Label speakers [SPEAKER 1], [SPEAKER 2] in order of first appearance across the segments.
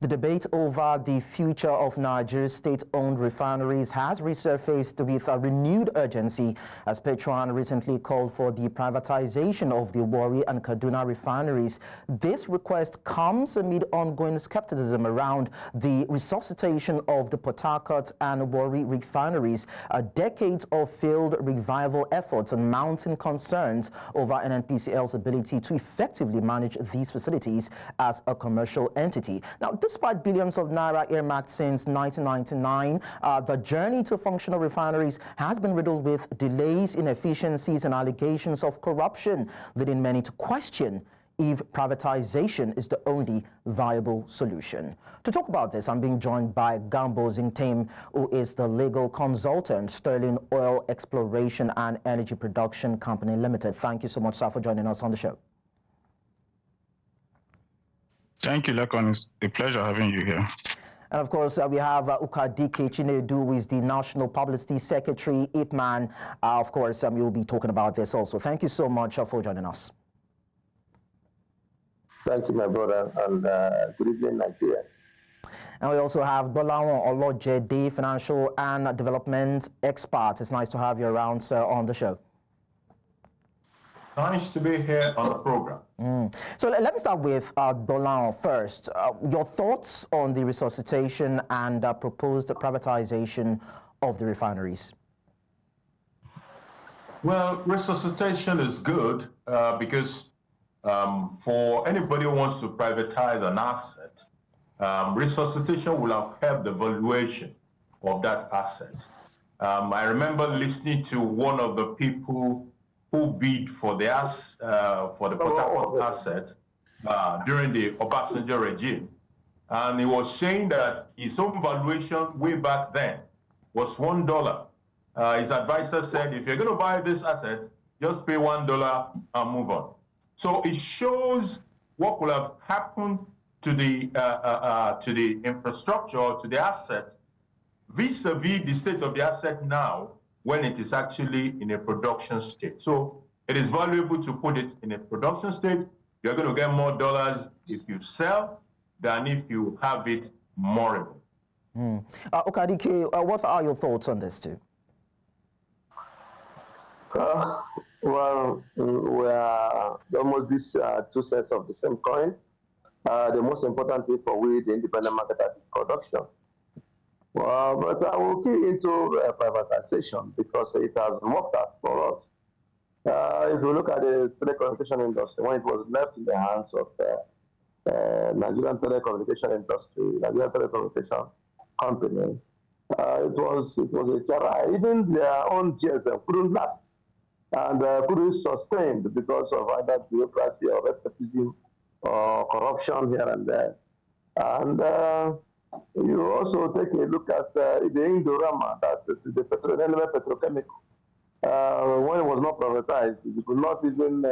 [SPEAKER 1] The debate over the future of Nigeria's state-owned refineries has resurfaced with a renewed urgency as PETROAN recently called for the privatization of the Warri and Kaduna refineries. This request comes amid ongoing skepticism around the resuscitation of the Port Harcourt and Warri refineries, decades of failed revival efforts and mounting concerns over NNPCL's ability to effectively manage these facilities as a commercial entity. Now, despite billions of naira earmarked since 1999, the journey to functional refineries has been riddled with delays, inefficiencies, and allegations of corruption, leading many to question if privatization is the only viable solution. To talk about this, I'm being joined by Gambo Zingtim, who is the legal consultant, Sterling Oil Exploration and Energy Production Company Limited. Thank you so much, sir, for joining us on the show.
[SPEAKER 2] Thank you, Lekon. It's a pleasure having you here.
[SPEAKER 1] And of course, we have Ukadike Chinedu, who is the National Publicity Secretary, IPMAN. Of course, you'll be talking about this also. Thank you so much for joining us.
[SPEAKER 3] Thank you, my brother, and good evening, Nigeria.
[SPEAKER 1] And we also have Gbolahan Olojede, financial and development expert. It's nice to have you around, sir, on the show.
[SPEAKER 4] Nice to be here on the program.
[SPEAKER 1] So let me start with Gbolahan first. Your thoughts on the resuscitation and proposed privatization of the refineries?
[SPEAKER 4] Well, resuscitation is good because for anybody who wants to privatize an asset, resuscitation will have helped the valuation of that asset. I remember listening to one of the people who bid for the Port Harcourt asset during the Obasanjo regime. And he was saying that his own valuation way back then was $1. His advisor said, if you're going to buy this asset, just pay $1 and move on. So it shows what will have happened to the infrastructure, to the asset, vis-a-vis the state of the asset now, when it is actually in a production state. So it is valuable to put it in a production state. You're going to get more dollars if you sell than if you have it mooring.
[SPEAKER 1] Ukadike, what are your thoughts on this too?
[SPEAKER 3] Well, we are almost these two sides of the same coin. The most important thing for we, the independent marketers, is production. Well, but I will key into privatization because it has worked out for us. If you look at the telecommunication industry, when it was left in the hands of Nigerian telecommunication industry, Nigerian telecommunication company, it was a terror. Even their own GSM couldn't last and couldn't sustain because of either bureaucracy or nepotism or corruption here and there. And you also take a look at the Indorama, that is the petrochemical. When it was not privatized, it could not even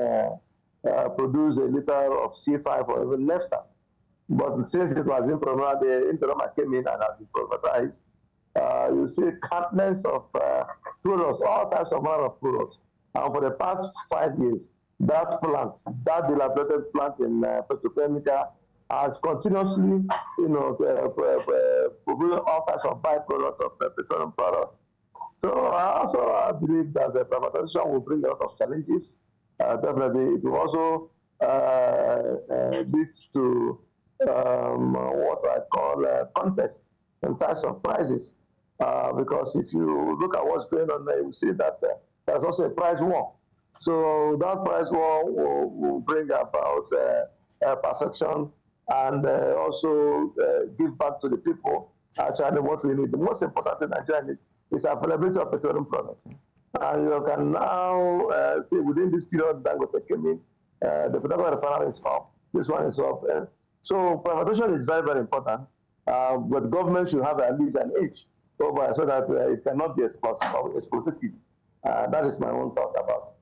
[SPEAKER 3] produce a liter of C5 or even naphtha. But since it was been privatized, the Indorama came in and has been privatized. You see countless of products, all types of manner of products. And for the past 5 years, that plant, that dilapidated plant in petrochemical, has continuously, producing all types of byproducts of petroleum products. So I believe that the privatization will bring a lot of challenges. Definitely, it will also lead to what I call contest in terms of prices. Because if you look at what's going on there, you see that there's also a price war. So that price war will bring about perfection and also give back to the people actually what we need. The most important thing Nigeria needs is availability of petroleum products. And you can now see within this period that came in, the petroleum refinery is up. This one is up. So privatization is very, very important. But government should have at least an edge over so that it cannot be exploitative. That is my own thought about it.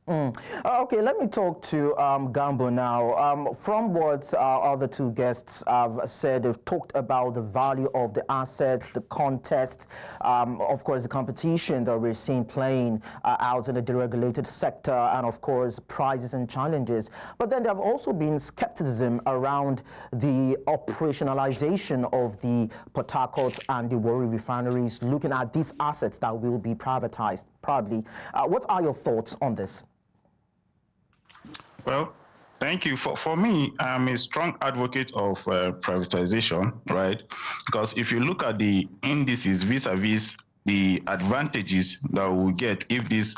[SPEAKER 1] Okay, let me talk to Gambo now. From what our other two guests have said, they've talked about the value of the assets, the contest, of course, the competition that we're seeing playing out in the deregulated sector, and of course, prizes and challenges. But then there have also been skepticism around the operationalization of the Port Harcourt and the Warri refineries, looking at these assets that will be privatized, probably. What are your thoughts on this?
[SPEAKER 2] Well, thank you. For me, I'm a strong advocate of privatization, right? Because if you look at the indices vis-a-vis the advantages that we'll get if these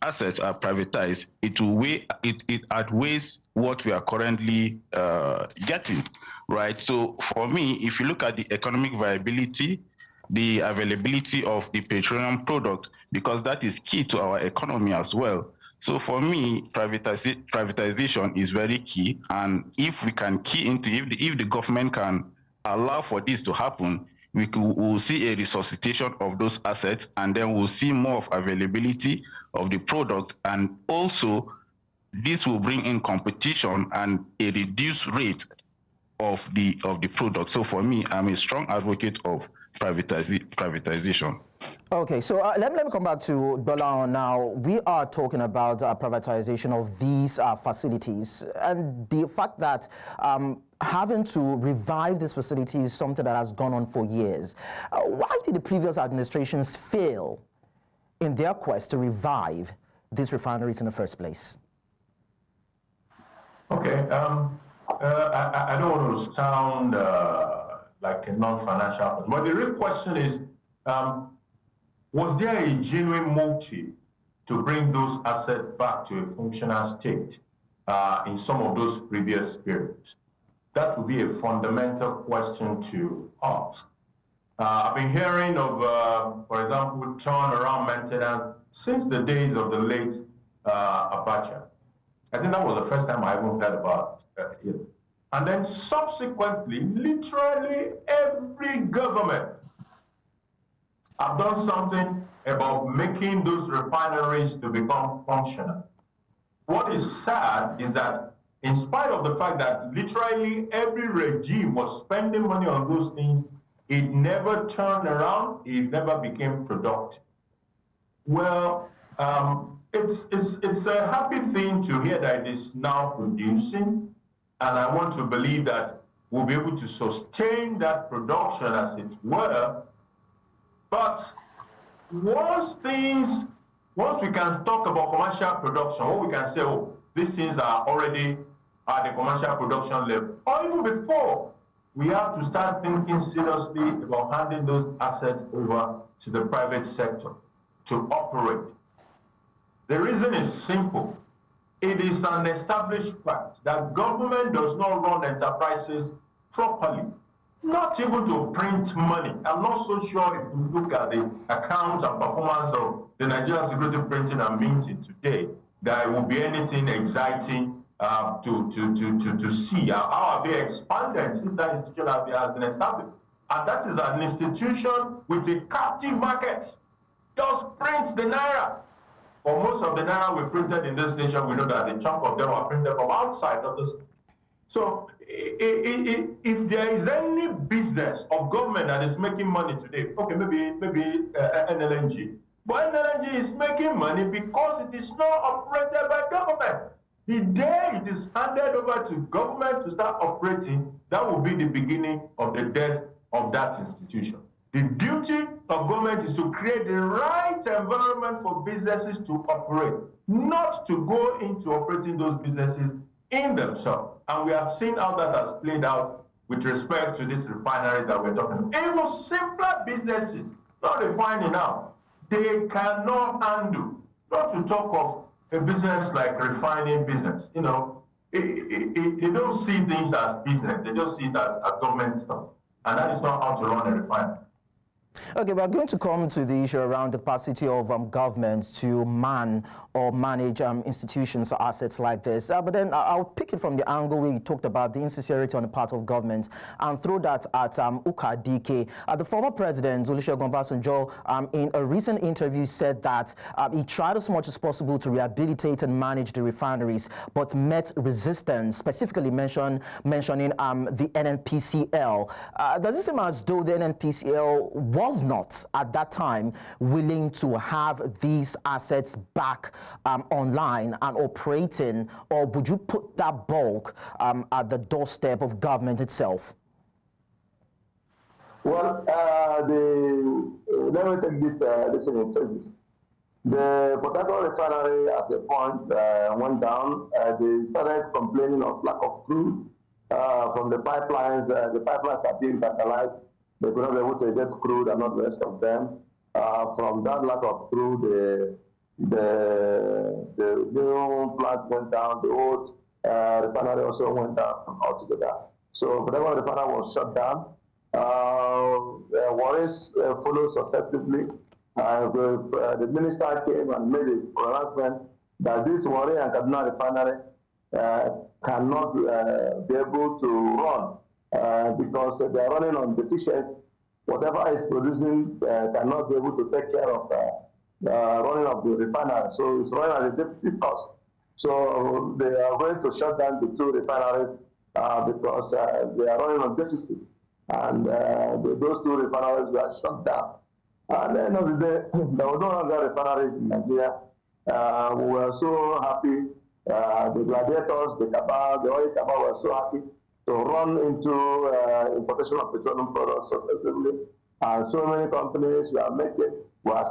[SPEAKER 2] assets are privatized, it outweighs what we are currently getting, right? So for me, if you look at the economic viability, the availability of the petroleum product, because that is key to our economy as well. So for me, privatization is very key, and if we can key into, if the government can allow for this to happen, we'll see a resuscitation of those assets, and then we'll see more of availability of the product, and also this will bring in competition and a reduced rate of the product. So for me, I'm a strong advocate of privatization.
[SPEAKER 1] Okay, so let me come back to Gbolahan now. We are talking about privatization of these facilities, and the fact that having to revive this facility is something that has gone on for years. Why did the previous administrations fail in their quest to revive these refineries in the first place?
[SPEAKER 4] Okay, I don't want to sound like a non-financial, but the real question is, was there a genuine motive to bring those assets back to a functional state in some of those previous periods? That would be a fundamental question to ask. I've been hearing of, for example, turnaround maintenance since the days of the late Abacha. I think that was the first time I even heard about it. And then subsequently, literally every government have done something about making those refineries to become functional. What is sad is that in spite of the fact that literally every regime was spending money on those things, it never turned around, it never became productive. Well, it's a happy thing to hear that it is now producing, and I want to believe that we'll be able to sustain that production, as it were. But once we can talk about commercial production, or we can say, oh, these things are already at the commercial production level, or even before, we have to start thinking seriously about handing those assets over to the private sector to operate. The reason is simple. It is an established fact that government does not run enterprises properly, not even to print money. I'm not so sure if you look at the account and performance of the Nigerian Security Printing and Minting today, there will be anything exciting to see. How have they expanded since that institution has been established? And that is an institution with a captive market. Just print the naira. For most of the naira we printed in this nation, we know that a chunk of them are printed from outside of this. So if there is any business of government that is making money today, okay, maybe NLNG, but NLNG is making money because it is not operated by government. The day it is handed over to government to start operating, that will be the beginning of the death of that institution. The duty of government is to create the right environment for businesses to operate, not to go into operating those businesses in themselves. And we have seen how that has played out with respect to these refineries that we're talking about. Even simpler businesses, not refining now, they cannot handle. Not to talk of a business like refining business. You know, they don't see things as business. They just see it as a government stuff. And that is not how to run a refinery.
[SPEAKER 1] Okay, we're going to come to the issue around the capacity of government to man or manage institutions or assets like this. But then I'll pick it from the angle where you talked about the insincerity on the part of government and throw that at Ukadike. The former president, Olusegun Obasanjo, in a recent interview said that he tried as much as possible to rehabilitate and manage the refineries, but met resistance, specifically mentioning the NNPCL. Does it seem as though the NNPCL was not at that time willing to have these assets back online and operating, or would you put that bulk at the doorstep of government itself?
[SPEAKER 3] Well, let me take this in phases. The Port refinery at a point went down. They started complaining of lack of crude from the pipelines. The pipelines are being vandalized. They could not be able to get crude and not the rest of them. From that lack of crude, the new plant went down. The old refinery also went down altogether. So whatever refinery was shut down. Warris followed successively. The minister came and made a pronouncement that this Warri and Kaduna refinery cannot be able to run because they are running on deficiency. Whatever is producing cannot be able to take care of running of the refinery. So it's running at a deficit cost. So they are going to shut down the two refineries because they are running on deficit. And those two refineries were shut down. At the end of the day, there were no other refineries in Nigeria. We were so happy. The gladiators, the cabal, the oil cabal were so happy to run into importation of petroleum products successfully. And so many companies were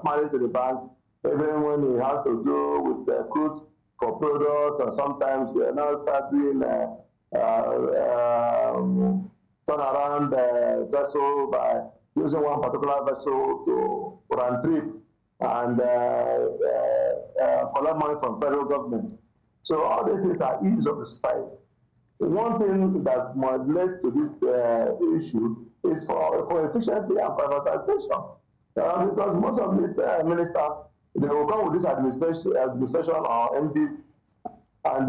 [SPEAKER 3] smiling to the bank, even when it has to do with crude for products, and sometimes they now start doing turnaround vessel by using one particular vessel to run trip and collect money from federal government. So all these things are issues of the society. One thing that might lead to this issue is for efficiency and privatization. Because most of these ministers, they will come with this administration or MDs, and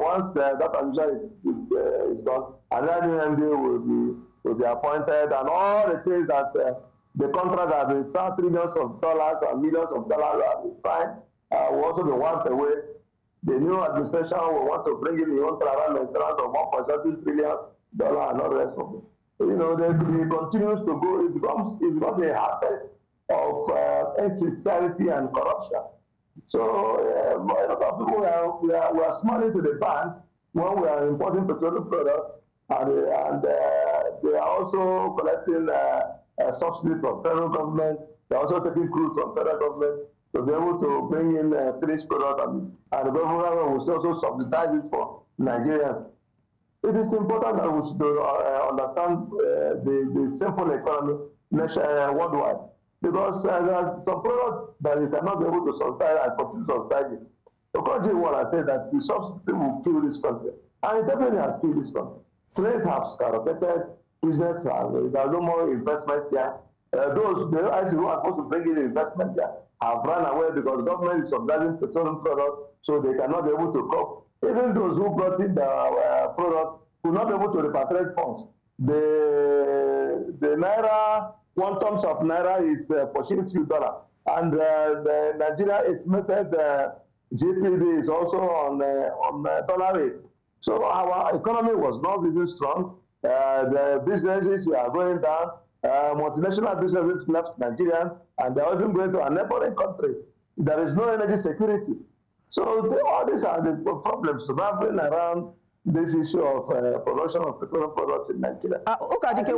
[SPEAKER 3] once that administration is done, another MD will be appointed, and all the things that the contract that have been signed, trillions of dollars and millions of dollars have been signed, will also be wiped away. The new administration will want to bring in the own maintenance of $1.7 trillion and all the rest of it. You know, it continues to go, it becomes a harvest of insincerity and corruption. So a lot of people we are smiling to the banks when we are importing petroleum products, and they are also collecting subsidies from federal government. They are also taking crude from federal government to be able to bring in finished product, and the government will also subsidize it for Nigerians. It is important that we should understand the simple economy worldwide, because there are some products that you cannot be able to subsidize and continue subsidizing. The country want to say that the subsidy will kill this country, and it definitely has killed this country. Trades have skyrocketed, business there are no more investments here. Those the guys who are supposed to bring in investments here have run away because the government is subsidizing petroleum products, so they cannot be able to cope. Even those who brought in the product will not be able to repatriate funds. The naira, 1 ton of naira is pushing few dollars, and the Nigeria estimated GPD is also on dollar rate. So our economy was not even strong. The businesses were going down. Multinational businesses left Nigeria, and they're even going to neighboring countries. There is no energy security. So all these are the problems revolving around this issue of production of petroleum products in Nigeria.
[SPEAKER 1] Ukadike,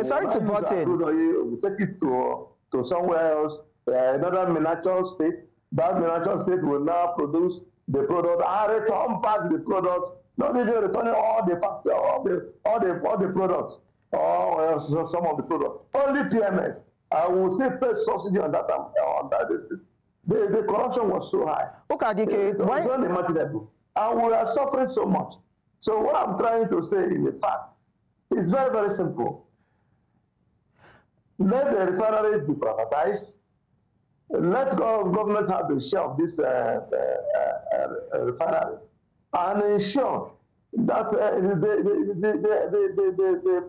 [SPEAKER 1] sorry to butt in.
[SPEAKER 3] We take it to somewhere else, another miniature state. That miniature state will now produce the product and return back the product. Not even returning all the products, or some of the products. Only PMS. I will still pay subsidy on that. The corruption was so high.
[SPEAKER 1] Ukadike,
[SPEAKER 3] it was unimaginable, and we are suffering so much. So what I'm trying to say in the fact It's very, very simple. Let the refineries be privatized. Let government have the share of this refinery, and ensure that the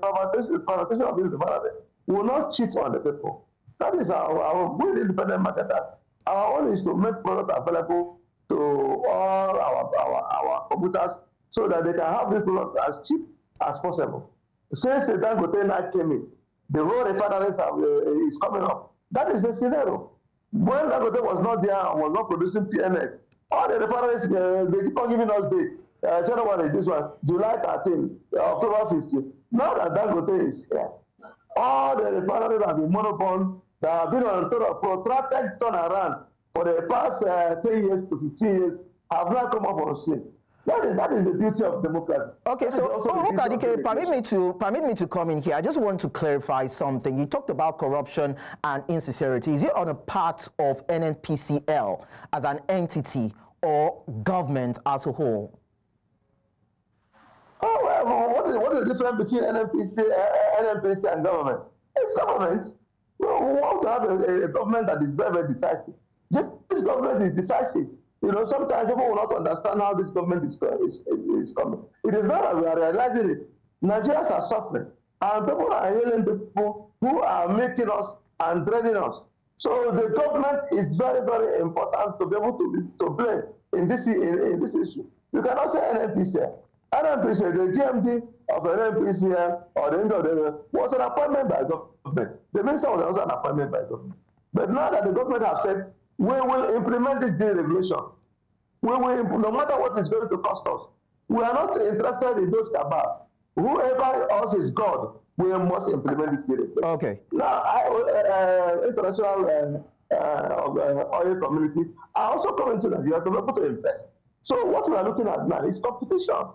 [SPEAKER 3] privatization of this refinery will not cheat on the people. That is our good independent marketer. Our own is to make product available to all our commuters so that they can have this product as cheap as possible. Since the Dangote now came in, the whole refineries is coming up. That is the scenario. When Dangote was not there and was not producing PNS, all the refineries, they keep on giving us dates. January, this one, July 13, October 15. Now that Dangote is here, all the refineries have been monopolized, that have been on sort of protracted turnaround for the past 10 years to 15 years, have now come up on stream. That is the beauty of democracy.
[SPEAKER 1] Okay, so Ukadike, permit me to come in here. I just want to clarify something. You talked about corruption and insincerity. Is it on a part of NNPCL as an entity or government as a whole?
[SPEAKER 3] Oh, well, what is the difference between NNPC and government? It's government. We want to have a government that is very, very decisive. This government is decisive. You know, sometimes people will not understand how this government is coming. It is not that we are realizing it. Nigerians are suffering, and people are hailing people who are making us and draining us. So the government is very, very important to be able to blame in this issue. You cannot say NNPCL. NNPCL, the GMD of NNPCL or the was an appointment by government. The minister was also an appointment by government. But now that the government has said, we will implement this deregulation. We will, no matter what is going to cost us. We are not interested in those cabal. Whoever else is God, we must implement this deregulation.
[SPEAKER 1] Okay.
[SPEAKER 3] Now, international oil community are also coming to Nigeria to be able to invest. So what we are looking at now is competition.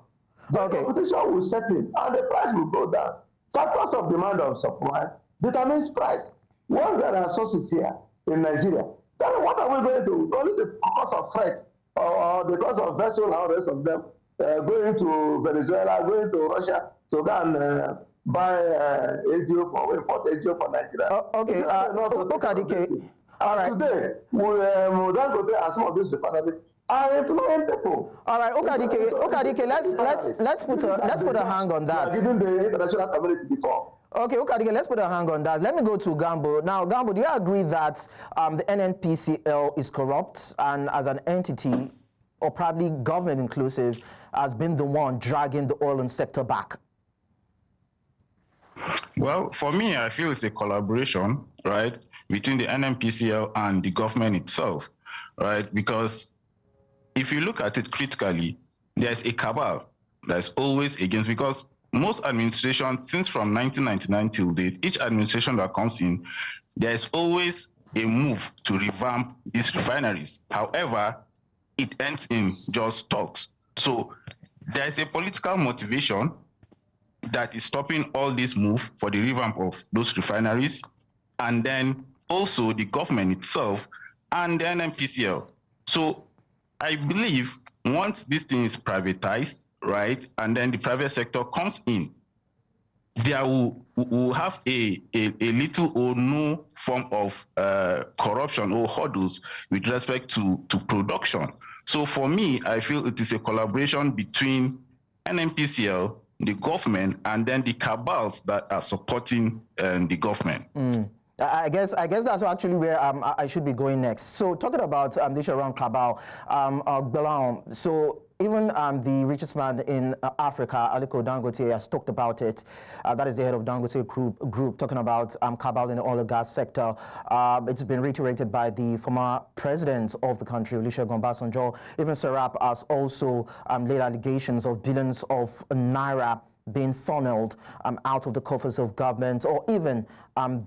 [SPEAKER 3] The competition will set in, and the price will go down. Factors of demand and supply determines price. Once there are sources here in Nigeria, then what are we going to do? Only the cost of freight or the cost of vessel and all the rest of them going to Venezuela, going to Russia to go and buy AGO for import AGO for Nigeria.
[SPEAKER 1] Okay, Ukadike. All right.
[SPEAKER 3] Today, we don't go there and some of these refineries are employing people.
[SPEAKER 1] All right, Ukadike, let's put a hang on that.
[SPEAKER 3] Giving the international community before.
[SPEAKER 1] Okay, Ukadike, let's put a hang on that. Let me go to Gambo. Now, Gambo, do you agree that the NNPCL is corrupt and as an entity, or probably government inclusive, has been the one dragging the oil sector back?
[SPEAKER 2] Well, for me, I feel it's a collaboration, right, between the NNPCL and the government itself, right? Because if you look at it critically, there's a cabal that's always against, because most administrations, since from 1999 till date, each administration that comes in, there's always a move to revamp these refineries. However, it ends in just talks. So there's a political motivation that is stopping all this move for the revamp of those refineries, and then also the government itself and the NNPCL. So I believe once this thing is privatized, right, and then the private sector comes in, there will have a little or no form of corruption or hurdles with respect to production. So for me, I feel it is a collaboration between NNPCL, the government, and then the cabals that are supporting the government.
[SPEAKER 1] I guess that's actually where I should be going next. So talking about the issue around cabal, Gbolahan, so even the richest man in Africa, Aliko Dangote, has talked about it. That is the head of Dangote Group talking about cabal in the oil and gas sector. It's been reiterated by the former president of the country, Olusegun Obasanjo. Even Serap has also laid allegations of billions of naira being funneled out of the coffers of government, or even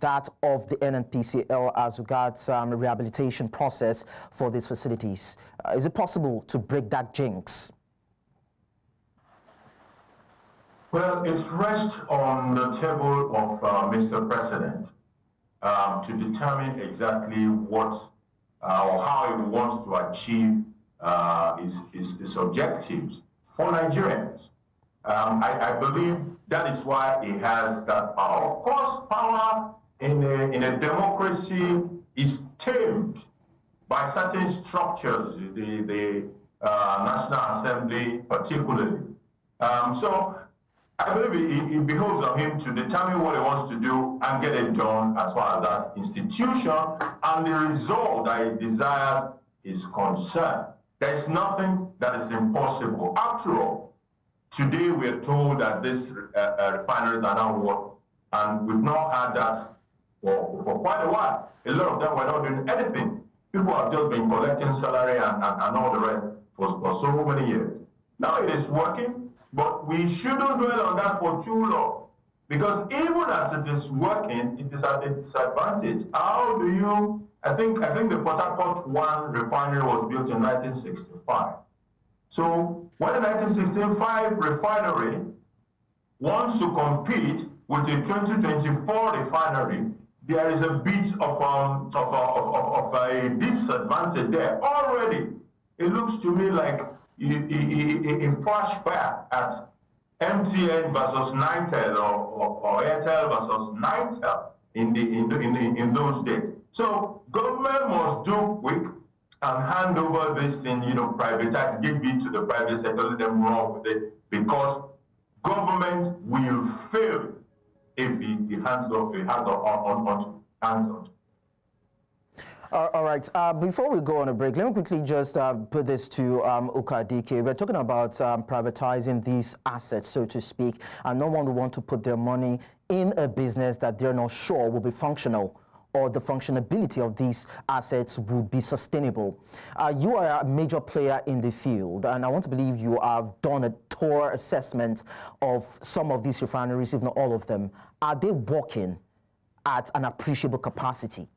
[SPEAKER 1] that of the NNPCL as regards rehabilitation process for these facilities. Is it possible to break that jinx?
[SPEAKER 4] Well, it's rests on the table of Mr. President to determine exactly what or how he wants to achieve his objectives for Nigerians. I believe That is why he has that power. Of course, power in a democracy is tamed by certain structures, the National Assembly particularly. So I believe it behoves on him to determine what he wants to do and get it done as far as that institution and the result that he desires is concerned. There's nothing that is impossible. After all, today we're told that these refineries are now working, and we've not had that for quite a while. A lot of them were not doing anything. People have just been collecting salary and all the rest for so many years. Now it is working, but we shouldn't dwell on that for too long, because even as it is working, it is at a disadvantage. How do you? I think the Port Harcourt 1 refinery was built in 1965. So when the 1965 refinery wants to compete with a 2024 refinery, there is a bit of a disadvantage there already. It looks to me like a flashback at MTN versus Nitel or Airtel versus Nitel in those days. So government must do quick and hand over this thing, privatize, give it to the private sector, let them run with it, because government will fail if he hands on.
[SPEAKER 1] All right. Before we go on a break, let me quickly just put this to Ukadike. We're talking about privatizing these assets, so to speak, and no one will want to put their money in a business that they're not sure will be functional, or the functionability of these assets will be sustainable. You are a major player in the field, and I want to believe you have done a thorough assessment of some of these refineries, if not all of them. Are they working at an appreciable capacity?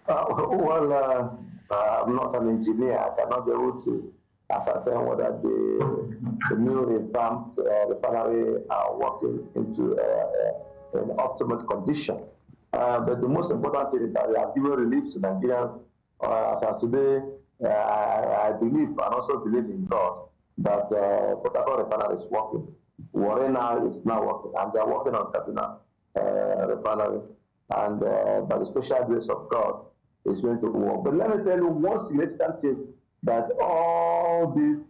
[SPEAKER 3] I'm not an engineer. I cannot be able to ascertain whether the new revamped refinery are working into an optimal condition. But the most important thing is that they have given relief to Nigerians. As of today, I believe, and also believe in God, that Port Harcourt refinery is working. Warri now is now working, and they are working on Kaduna refinery. And by the special grace of God, it's going to work. But let me tell you one significant thing that all this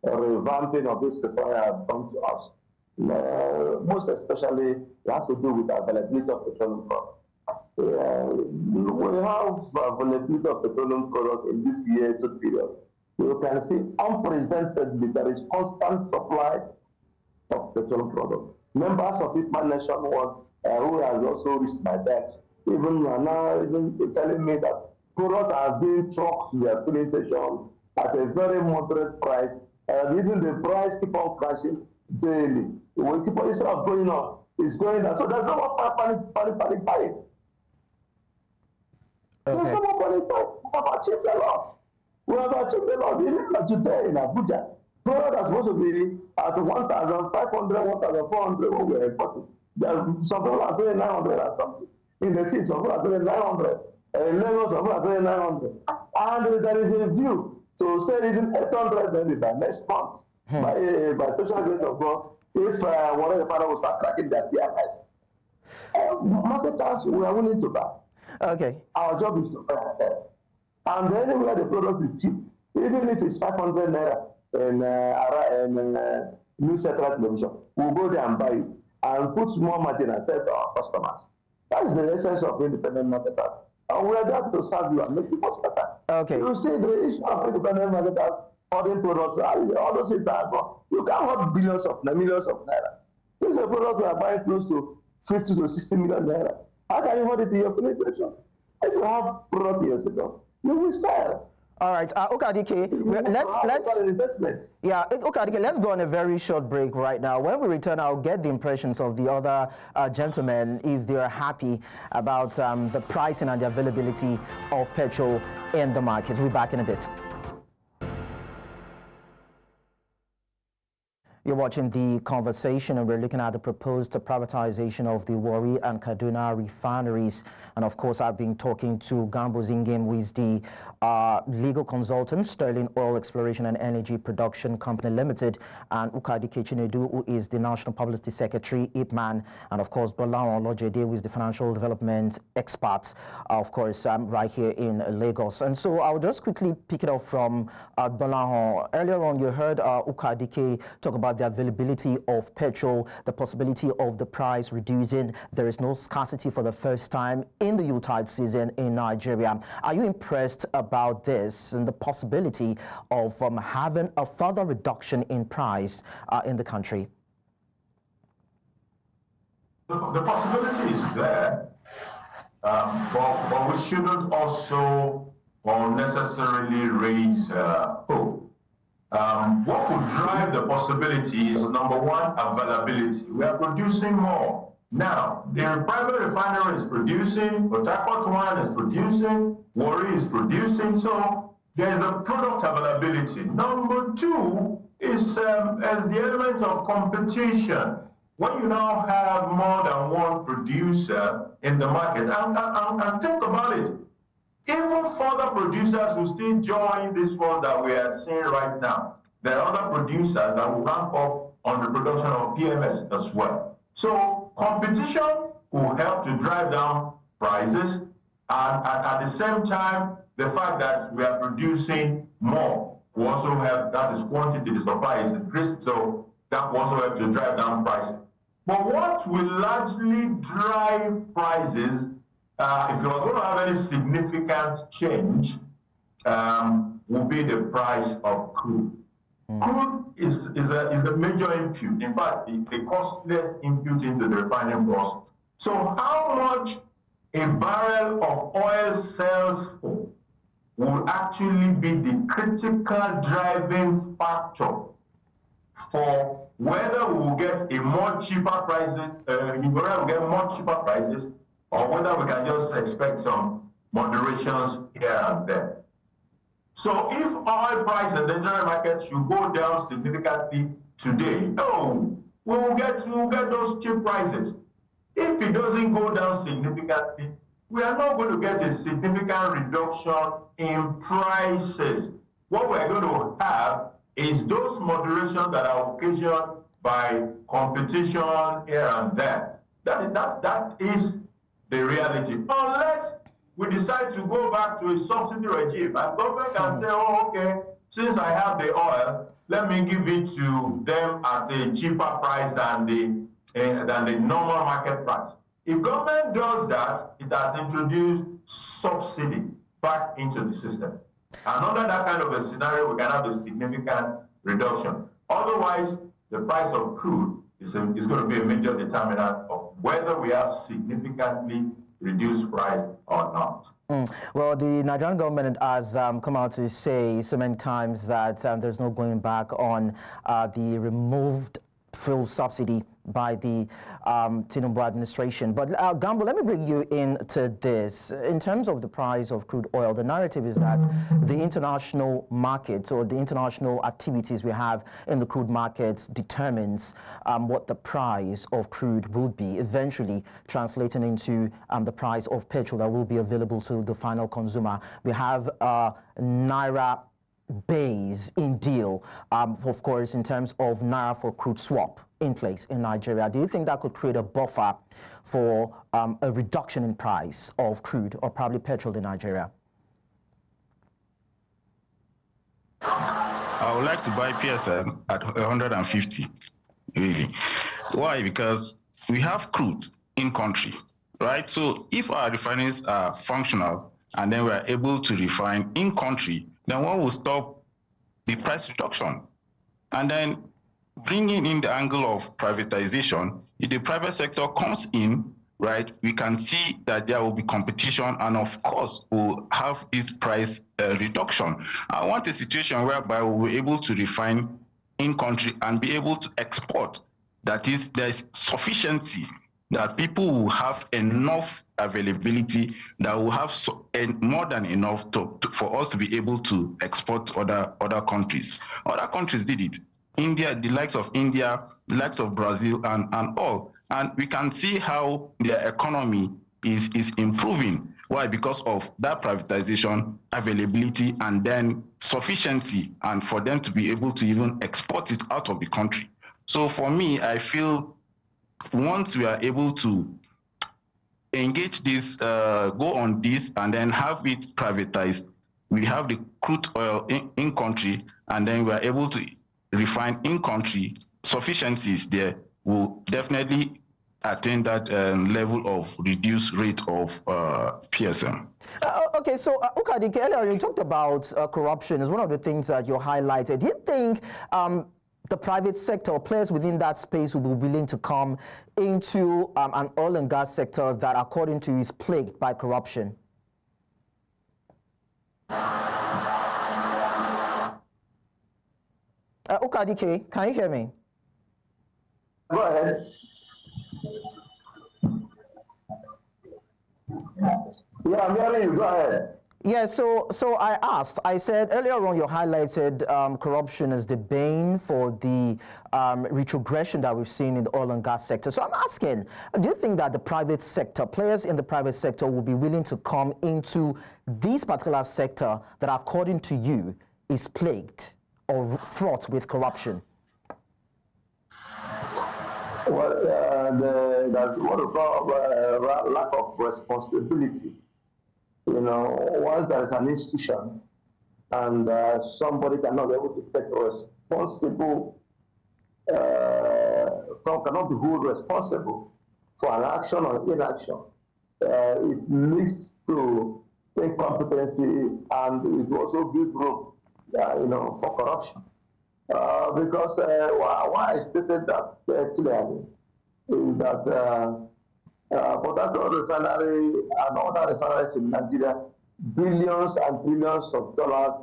[SPEAKER 3] revamping of this refinery have done to us. Most especially, it has to do with the availability of petroleum products. We have availability of petroleum products in this year to period. You can see unprecedentedly there is constant supply of petroleum products. Members of IPMA Nation One, who has also reached my desk, even now telling me that products are being trucked to their filling station at a very moderate price, and even the price keep on crashing daily. When people, instead of going up, it's going down. So there's no more panic. There's no more panic. We have achieved a lot. Even today in Abuja, product that's supposed to be at 1,500, 1,400 when we're importing. Some people are saying 900 or something. In the sea, some people are saying 900. In Lagos, some people are saying 900. And there is a view to say even 800 maybe by next month, by special grace of God, if one of the father will start cracking their PMS. Marketers, we are willing to buy.
[SPEAKER 1] Okay.
[SPEAKER 3] Our job is to buy and sell. And anywhere the product is cheap, even if it's 500 naira in new satellite television, we'll go there and buy it and put more margin and sell to our customers. That's the essence of independent marketers. And we are there to serve you and make you much better.
[SPEAKER 1] Okay.
[SPEAKER 3] You see the issue of independent marketers, ordering products, all those things are gone. You can't hold millions of naira. This is a product you are buying close to 50 to 60 million naira. How can you hold it in your filling station? If you have product in your station, you will sell.
[SPEAKER 1] All right, Ukadike, Ukadike, let's go on a very short break right now. When we return, I'll get the impressions of the other gentlemen if they're happy about the pricing and the availability of petrol in the market. We'll be back in a bit. You're watching The Conversation, and we're looking at the proposed privatization of the Warri and Kaduna refineries. And of course, I've been talking to Gambo Zingtim, who is the legal consultant, Sterling Oil Exploration and Energy Production Company Limited, and Ukadike Chinedu, who is the National Publicity Secretary, IPMAN, and of course, Gbolahan Olojede, who is the financial development expert, of course, right here in Lagos. And so I'll just quickly pick it up from Gbolahan. Earlier on, you heard Ukadike talk about the availability of petrol, the possibility of the price reducing. There is no scarcity for the first time in the Yuletide season in Nigeria. Are you impressed about this and the possibility of having a further reduction in price in the country?
[SPEAKER 4] The possibility is there, but we shouldn't also unnecessarily raise hope. What could drive the possibility is, number one, availability. We are producing more. Now, the private refinery is producing, PETROAN is producing, Warri is producing, so there is a product availability. Number two is the element of competition. When you now have more than one producer in the market, and think about it, even further producers will still join this one that we are seeing right now. There are other producers that will ramp up on the production of PMS as well. So competition will help to drive down prices, and at the same time, the fact that we are producing more will also help. That is, quantity, the supply is increased, so that will also help to drive down prices. But what will largely drive prices, if you're going to have any significant change, will be the price of crude. Crude is a major input. In fact, the costliest input into the refining process. So how much a barrel of oil sells for will actually be the critical driving factor for whether we will get a more cheaper prices, whether we get more cheaper prices, or whether we can just expect some moderations here and there. So if oil price in the general market should go down significantly today, no, we will get those cheap prices. If it doesn't go down significantly, we are not going to get a significant reduction in prices. What we're going to have is those moderations that are occasioned by competition here and there. That is the reality. Unless we decide to go back to a subsidy regime, and government can say, oh, okay, since I have the oil, let me give it to them at a cheaper price than the normal market price. If government does that, it has introduced subsidy back into the system. And under that kind of a scenario, we can have a significant reduction. Otherwise, the price of crude is going to be a major determinant of whether we have significantly reduced price or not.
[SPEAKER 1] Well, the Nigerian government has come out to say so many times that there's no going back on the removed fuel subsidy by the Tinubu administration. But Gambo, let me bring you into this. In terms of the price of crude oil, the narrative is that the international markets or the international activities we have in the crude markets determines what the price of crude will be, eventually translating into the price of petrol that will be available to the final consumer. We have Naira base in deal, of course, in terms of Naira for crude swap in place in Nigeria. Do you think that could create a buffer for a reduction in price of crude or probably petrol in Nigeria?
[SPEAKER 2] I would like to buy PSM at 150, really. Why? Because we have crude in country, right? So if our refineries are functional and then we are able to refine in country, then one will stop the price reduction. And then bringing in the angle of privatization, if the private sector comes in, right, we can see that there will be competition, and of course we'll have this price reduction. I want a situation whereby we'll be able to refine in country and be able to export. That is, there's sufficiency, that people will have enough availability, that will have more than enough for us to be able to export to other countries. Other countries did it. India, the likes of India, the likes of Brazil, and all. And we can see how their economy is improving. Why? Because of that privatization, availability, and then sufficiency, and for them to be able to even export it out of the country. So for me, I feel once we are able to engage this, go on this, and then have it privatized, we have the crude oil in country, and then we are able to refine in country, sufficiency is there, will definitely attain that level of reduced rate of PSM.
[SPEAKER 1] Okay, so Ukadike, earlier you talked about corruption as one of the things that you highlighted. Do you think the private sector or players within that space will be willing to come into an oil and gas sector that, according to you, is plagued by corruption? Ukadike, can you hear me?
[SPEAKER 3] Go ahead. Yeah, I'm hearing you. Go ahead.
[SPEAKER 1] Yeah, so I asked, I said earlier on you highlighted corruption as the bane for the retrogression that we've seen in the oil and gas sector. So I'm asking, do you think that the private sector, players in the private sector will be willing to come into this particular sector that, according to you, is plagued or fraught with corruption?
[SPEAKER 3] Well, there's what we call lack of responsibility. You know, once there is an institution and somebody cannot be able to take responsible, cannot be held responsible for an action or inaction, it leads to incompetency, and it also gives room, for corruption. Because why I stated that clearly is that PETROAN Refinery and other refineries in Nigeria, billions and trillions of dollars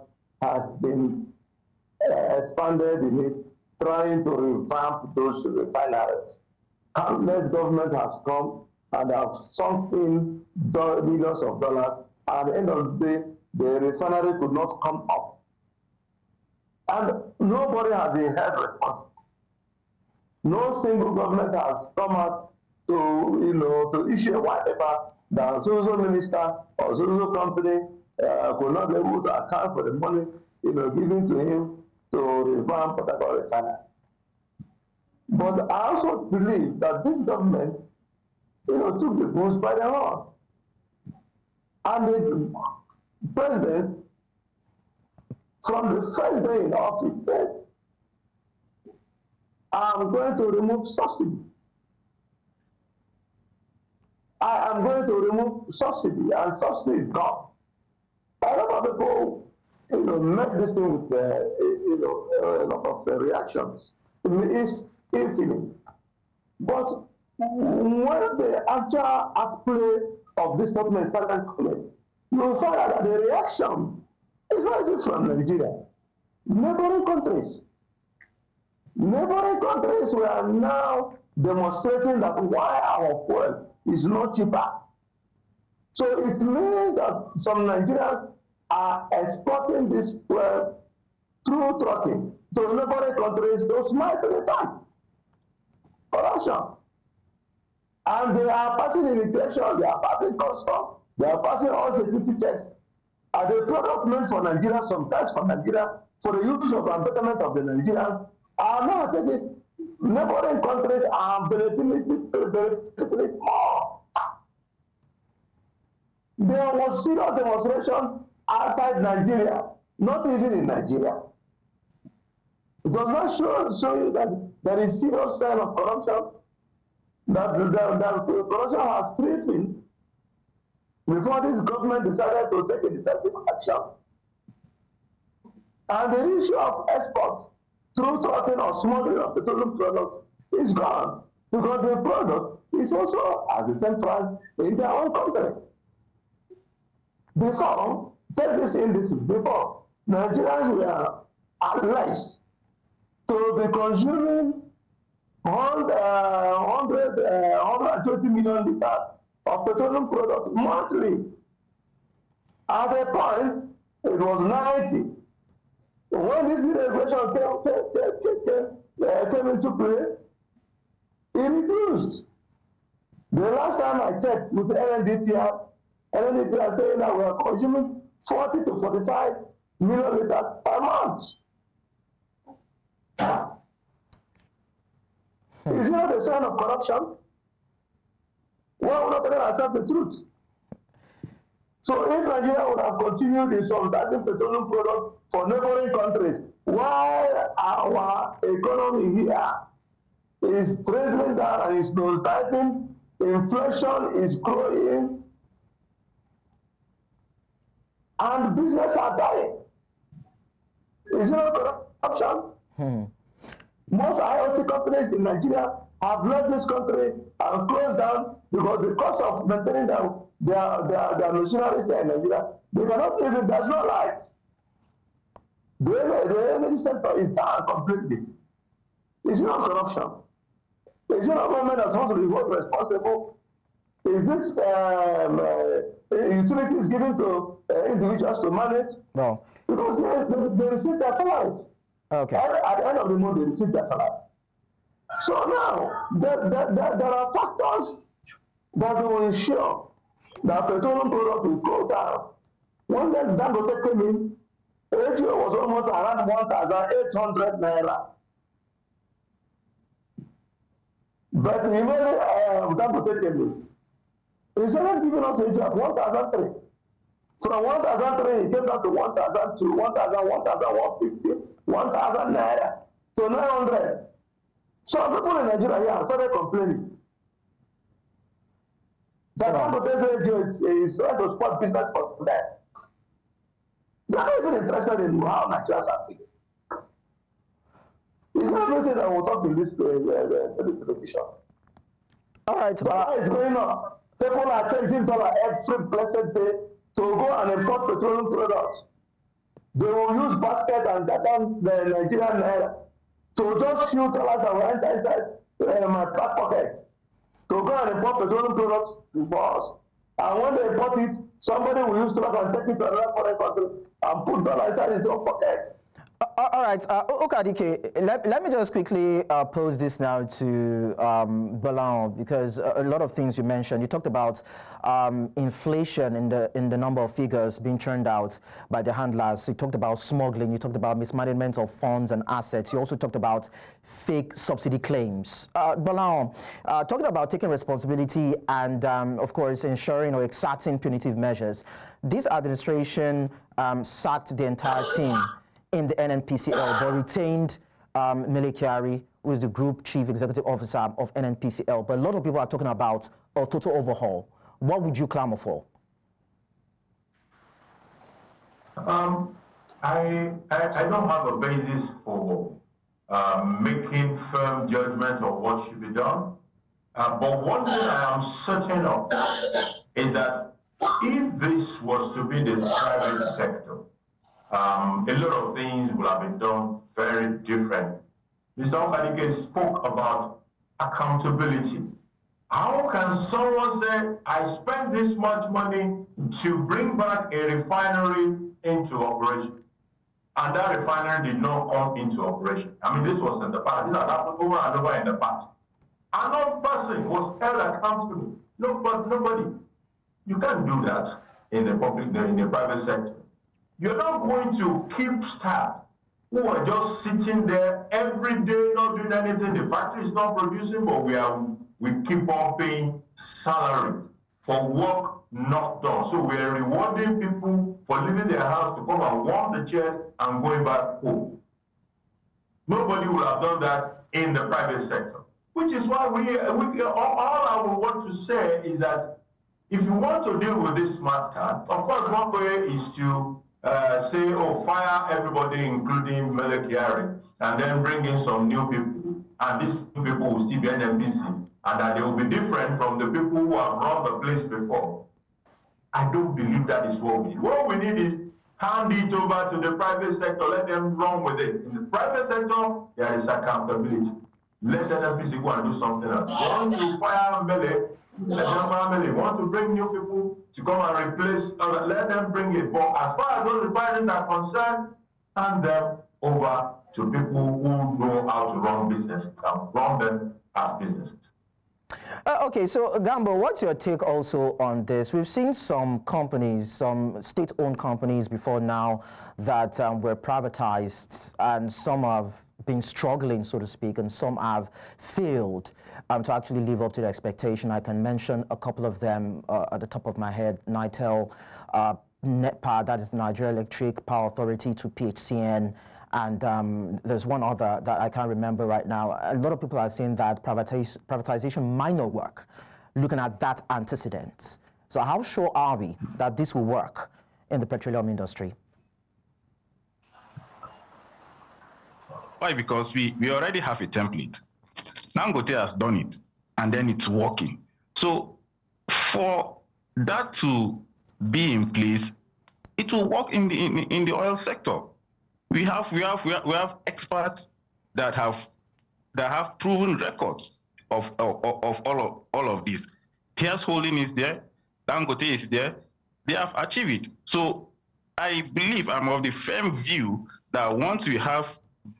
[SPEAKER 3] has been expanded in it, trying to revamp those refineries. Countless government has come and have sunk in millions of dollars, and at the end of the day, the refinery could not come up. And nobody has been held responsible. No single government has come out to issue a white paper that so minister or so company could not be able to account for the money given to him to revamp PETROAN Refinery. But I also believe that this government took the goose by the horn. And the president, from the first day in office, said, I'm going to remove subsidy. I am going to remove subsidy, and subsidy is gone. A lot of people, met this thing with, a lot of reactions. It's infinite. But when the actual outplay of this document started coming, you will find out that the reaction is very different from Nigeria. Neighboring countries were now demonstrating that why our fuel is not cheaper. So it means that some Nigerians are exporting this fuel through trucking to neighboring countries, those might return. Corruption. And they are passing immigration, they are passing custom, they are passing all security checks. Are the product meant for Nigeria, sometimes for Nigeria, for the use of and betterment of the Nigerians, are not taking. Neighboring countries are benefiting more. There was serious demonstration outside Nigeria, not even in Nigeria. It does not show you that there is serious sign of corruption, that corruption has thriven before this government decided to take a decisive action. And the issue of exports through trucking or smuggling of petroleum products is gone, because the product is also as the same price in their own country. Before, take this indices, before, Nigerians were alleged to be consuming 120 million liters of petroleum products monthly. At a point, it was 90. When this regulation came into play, it reduced. The last time I checked with NNPCL saying that we are consuming 40 to 45 million liters per month. Is it not a sign of corruption? Why would not tell ourselves the truth? So if Nigeria would have continued in subsidizing petroleum products for neighboring countries, while our economy here is trailing down and is nosediving, inflation is growing, and businesses are dying. Is it not corruption? Most IOC companies in Nigeria have left this country and closed down because the cost of maintaining their machineries in Nigeria, they cannot live if there's no light. The energy sector is down completely. It's not corruption. It's not government that's supposed to be responsible. Is this utilities given to individuals to manage?
[SPEAKER 1] No.
[SPEAKER 3] Because they receive their salaries.
[SPEAKER 1] Okay.
[SPEAKER 3] At the end of the month, they receive their salary. So now, there are factors that will ensure that petroleum product will go down. When the Dangote came in, AGO was almost around 1,800 naira. But immediately Dangote came in, he started giving us AGO at 1,003. From 1,003, it came down to 1,002, 1,000, 1,150, 1,000 naira to 900. So people in Nigeria here started complaining. That Dangote is trying to support business for them. They are not even interested in how Nigerians are feeling. It's not everything that we'll talk in this television.
[SPEAKER 1] All right.
[SPEAKER 3] So what is going on? People are changing dollar every blessed day to go and import petroleum products. They will use basket and get down the Nigerian naira to just few dollars that will enter inside my back pocket to go and import petroleum products for us. And when they import it, somebody will use truck and take it to another foreign country and put dollars inside his own pocket.
[SPEAKER 1] All right, Ukadike, let me just quickly pose this now to Gbolahan, because a lot of things you mentioned. You talked about inflation in the number of figures being churned out by the handlers. You talked about smuggling. You talked about mismanagement of funds and assets. You also talked about fake subsidy claims. Gbolahan, talking about taking responsibility and, of course, ensuring or exacting punitive measures. This administration sacked the entire team in the NNPCL, but retained Mele Kyari, who is the Group Chief Executive Officer of NNPCL. But a lot of people are talking about a total overhaul. What would you clamor for?
[SPEAKER 4] I don't have a basis for making firm judgment of what should be done. But one thing I am certain of is that if this was to be the private sector, a lot of things would have been done very different. Mr. Ukadike spoke about accountability. How can someone say, I spent this much money to bring back a refinery into operation, and that refinery did not come into operation? I mean, this was in the past. This has happened over and over in the past. Another person was held accountable. Nobody. You can't do that in the private sector. You're not going to keep staff who are just sitting there every day, not doing anything. The factory is not producing, but we keep on paying salaries for work not done. So we are rewarding people for leaving their house to come and warm the chairs and going back home. Nobody would have done that in the private sector, which is why all I would want to say is that if you want to deal with this smart card, of course, one way is to say, oh, fire everybody, including Mele Kyari, and then bring in some new people, and these new people will still be NNPC, and that they will be different from the people who have run the place before. I don't believe that is what we need. What we need is hand it over to the private sector, let them run with it. In the private sector, there is accountability. Let NNPC go and do something else. Once you fire Mele, let them family want to bring new people to come and replace, let them bring it. But as far as those refineries are concerned, hand them over to people who know how to run businesses and run them as businesses.
[SPEAKER 1] Okay, so Gambo, what's your take also on this? We've seen some companies, some state-owned companies before now that were privatized, and some have been struggling, so to speak, and some have failed to actually live up to the expectation. I can mention a couple of them at the top of my head: Nitel, NEPA, that is the Nigeria Electric Power Authority, to PHCN, and there's one other that I can't remember right now. A lot of people are saying that privatization might not work, looking at that antecedent. So how sure are we that this will work in the petroleum industry?
[SPEAKER 2] Why? Because we already have a template. Dangote has done it, and then it's working. So for that to be in place, it will work in the oil sector. We have experts that have proven records of all of this. Pierce Holding is there, Dangote is there. They have achieved it. So I believe, I'm of the firm view that once we have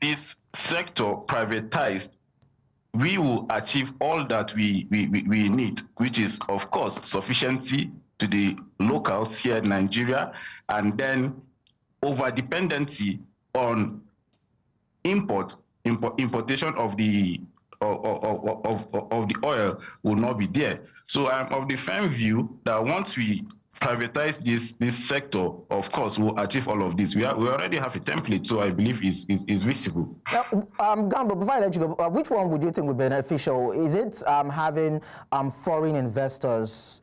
[SPEAKER 2] this sector privatized, we will achieve all that we need, which is, of course, sufficiency to the locals here in Nigeria, and then over-dependency on importation of the oil will not be there. So I'm of the firm view that once we privatize this sector, of course, we'll achieve all of this. We already have a template, so I believe is visible.
[SPEAKER 1] Now, Gambo, before I let you go, which one would you think would be beneficial? Is it having foreign investors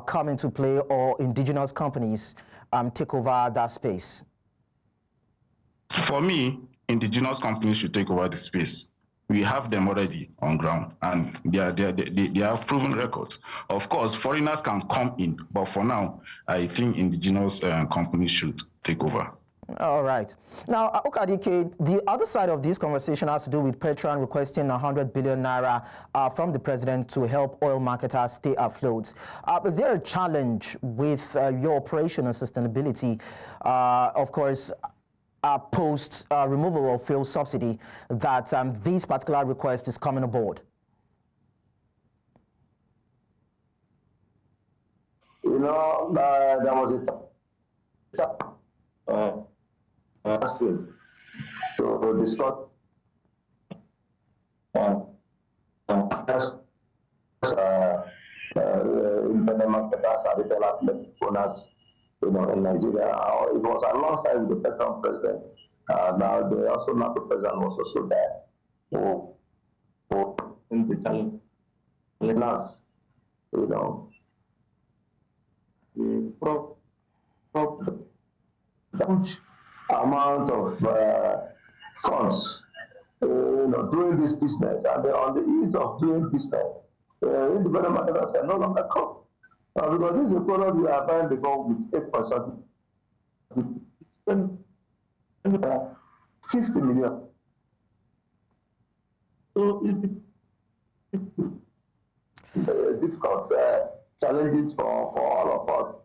[SPEAKER 1] come into play, or indigenous companies take over that space?
[SPEAKER 2] For me, indigenous companies should take over the space. We have them already on ground, and they have proven records. Of course, foreigners can come in, but for now, I think indigenous companies should take over.
[SPEAKER 1] All right. Now, Ukadike, the other side of this conversation has to do with PETROAN requesting 100 billion naira from the president to help oil marketers stay afloat. Is there a challenge with your operation and sustainability? Of course, post removal of fuel subsidy, that this particular request is coming aboard?
[SPEAKER 3] You know, there was a to discuss independent marketers and retail owners, in Nigeria. It was alongside the PETROAN president. Now the also NATO president was also there. In the challenge, the huge amount of funds, doing this business, and on the ease of doing business, independent marketers can no longer come. Because this is a product we are buying before with 8%, 50 million. So it's difficult challenges for all of us.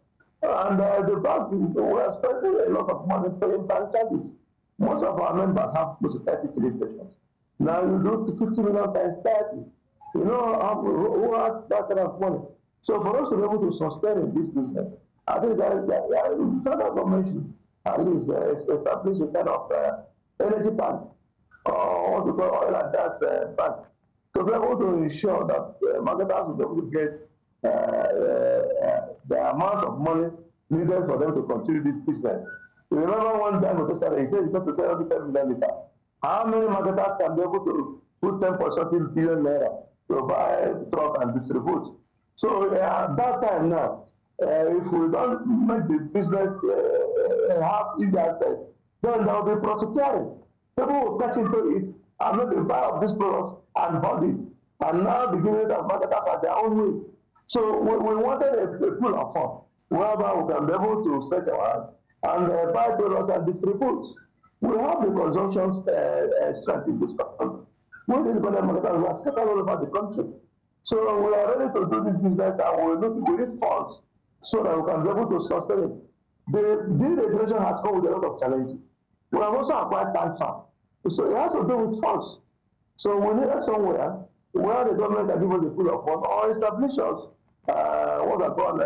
[SPEAKER 3] And the bank, we are spending a lot of money paying bank charges. Most of our members have close to 30 filling stations. Now you do to 50 million times 30. Who has that kind of money? So for us to be able to sustain this business, I think that the federal government at least establish a kind of energy bank, or what we call oil and gas bank, to be able to ensure that marketers will be able to get the amount of money needed for them to continue this business. You remember one time he said he's going to sell every 10 million liters. How many marketers can be able to put 10.something billion naira to buy truck and distribute? So at that time now, if we don't make the business have easy access, then there will be profiteering. People will catch into it and make the buy of this product and hold it. And now the giving of marketers at their own way. So we wanted a pool of funds whereby we can be able to stretch our hand and buy products and distribute. We have the consumption strength in this country. We the independent marketers, we are scattered all over the country. So we are ready to do this business, and we need funds so that we can be able to sustain it. The deregulation has come with a lot of challenges. We have also acquired tank farm. So it has to do with funds. So we need somewhere where the government can give us a pool of funds or establish us what I call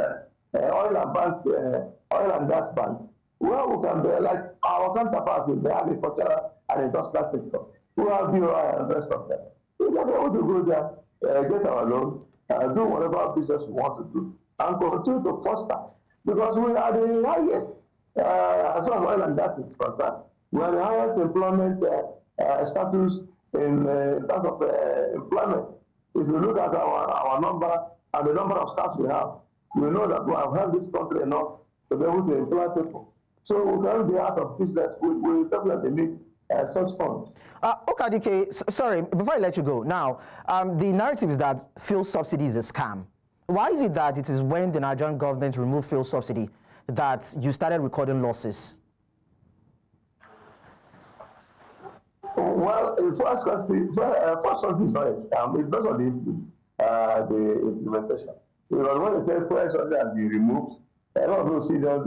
[SPEAKER 3] oil and gas bank, where we can be like our counterparts in the agricultural and industrial sector, who have BOI and the rest of them. We can be able to go there, get our loan, do whatever business we want to do, and continue to foster. Because we are the highest, as far as oil and gas is concerned, we are the highest employment status in terms of employment. If you look at our number and the number of staff we have, we know that we have helped this country enough to be able to employ people. So we can't be out of business. We definitely need such funds.
[SPEAKER 1] Ukadike, sorry, before I let you go, now, the narrative is that fuel subsidy is a scam. Why is it that it is when the Nigerian government removed fuel subsidy that you started recording losses?
[SPEAKER 3] Well, first question, first one is not a scam. It's not on the implementation. Because when they say fuel subsidy has been removed, a lot of people see don't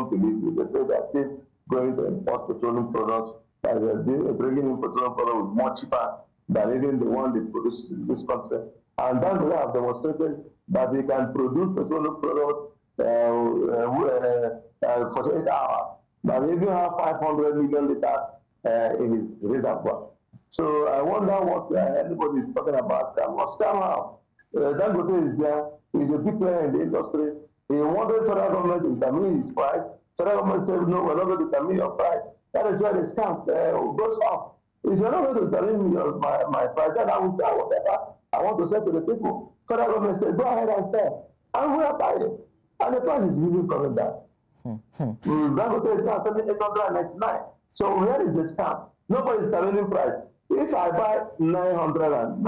[SPEAKER 3] believe it. They say they're still going to import petroleum products, that they're bringing in petroleum products more cheaper than even the one they produce in this country. And then they have demonstrated that they can produce petroleum products for 8 hours. That they even have 500 million liters in his reservoir. So I wonder what anybody is talking about scam. What scam how? Dangote is there. He's a big player in the industry. He wanted federal government to determine his price. Federal government said, no, we're not going to determine your price. That is where the scam goes up. If you're not going to determine my price, then I will sell whatever I want to sell to the people. Federal government said, go ahead and sell. And we are buying. And the price is even coming down. Dangote is now selling 899. So where is the scam? Nobody is determining price. If I buy 930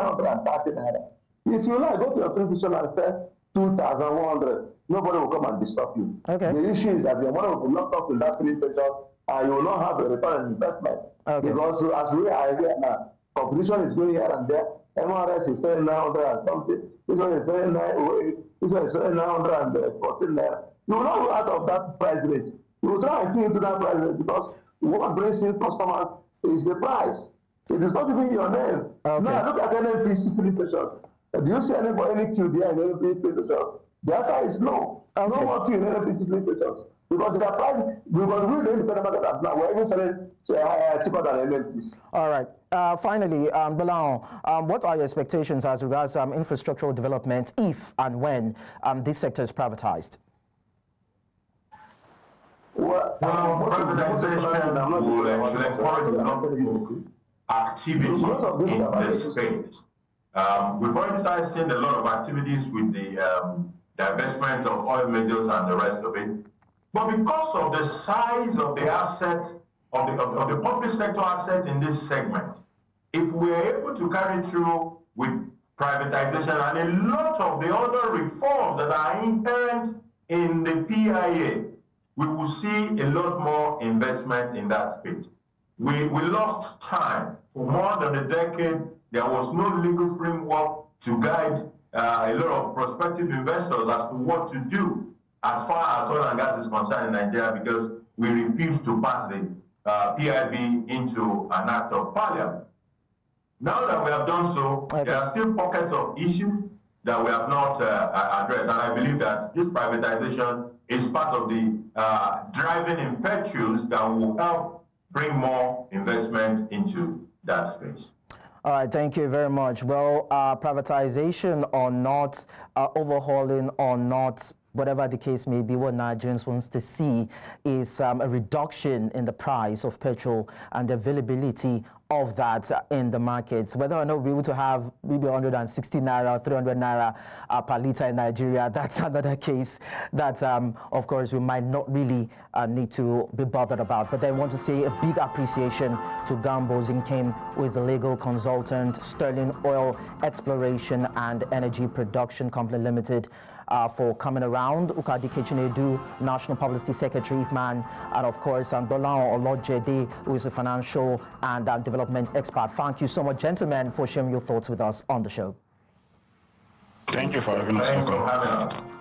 [SPEAKER 3] naira, if you like, go to your filling station and sell 2,100. Nobody will come and disturb you. Okay. The issue is that the money will not come to that filling station and you will not have a return on investment. Okay. Because as we are here now, competition is going here and there. MRS is selling 900 and something. This one is selling 908. This one is selling 914 naira. You will not go out of that price range. You will try and key into that price range because what brings in customers is the price. It is not even your name. Okay. Now look at NNPCL filling stations. Do you see any queue there in NNPCL filling stations? The answer is no. Okay. No more queue in NNPCL filling stations. Because the price, because we the independent marketers now, we're even selling cheaper than NNPCL.
[SPEAKER 1] All right. Finally, Gbolahan, what are your expectations as regards infrastructural development if and when this sector is privatized?
[SPEAKER 4] Well, privatization will encourage a lot of activities in the space. We've already started seeing a lot of activities with the divestment of oil majors and the rest of it. But because of the size of the asset, of the public sector asset in this segment, if we're able to carry through with privatization and a lot of the other reforms that are inherent in the PIA, we will see a lot more investment in that space. We lost time. For more than a decade, there was no legal framework to guide a lot of prospective investors as to what to do as far as oil and gas is concerned in Nigeria, because we refused to pass the PIB into an act of parliament. Now that we have done so, okay, there are still pockets of issues that we have not addressed. And I believe that this privatization is part of the driving impetus that will help bring more investment into that space.
[SPEAKER 1] All right, thank you very much. Well, privatization or not, overhauling or not, whatever the case may be, what Nigerians wants to see is a reduction in the price of petrol and the availability of that in the markets. Whether or not we're able to have maybe 160 naira, 300 naira per liter in Nigeria, that's another case that, of course, we might not really need to be bothered about. But I want to say a big appreciation to Gambo Zingtim, who is a legal consultant, Sterling Oil Exploration and Energy Production Company Limited, for coming around. Ukadike Chinedu, National Publicity Secretary, man, and of course, Gbolahan Olojede, who is a financial and development expert. Thank you so much, gentlemen, for sharing your thoughts with us on the show.
[SPEAKER 2] Thank you for having us.
[SPEAKER 4] Thanks for having us.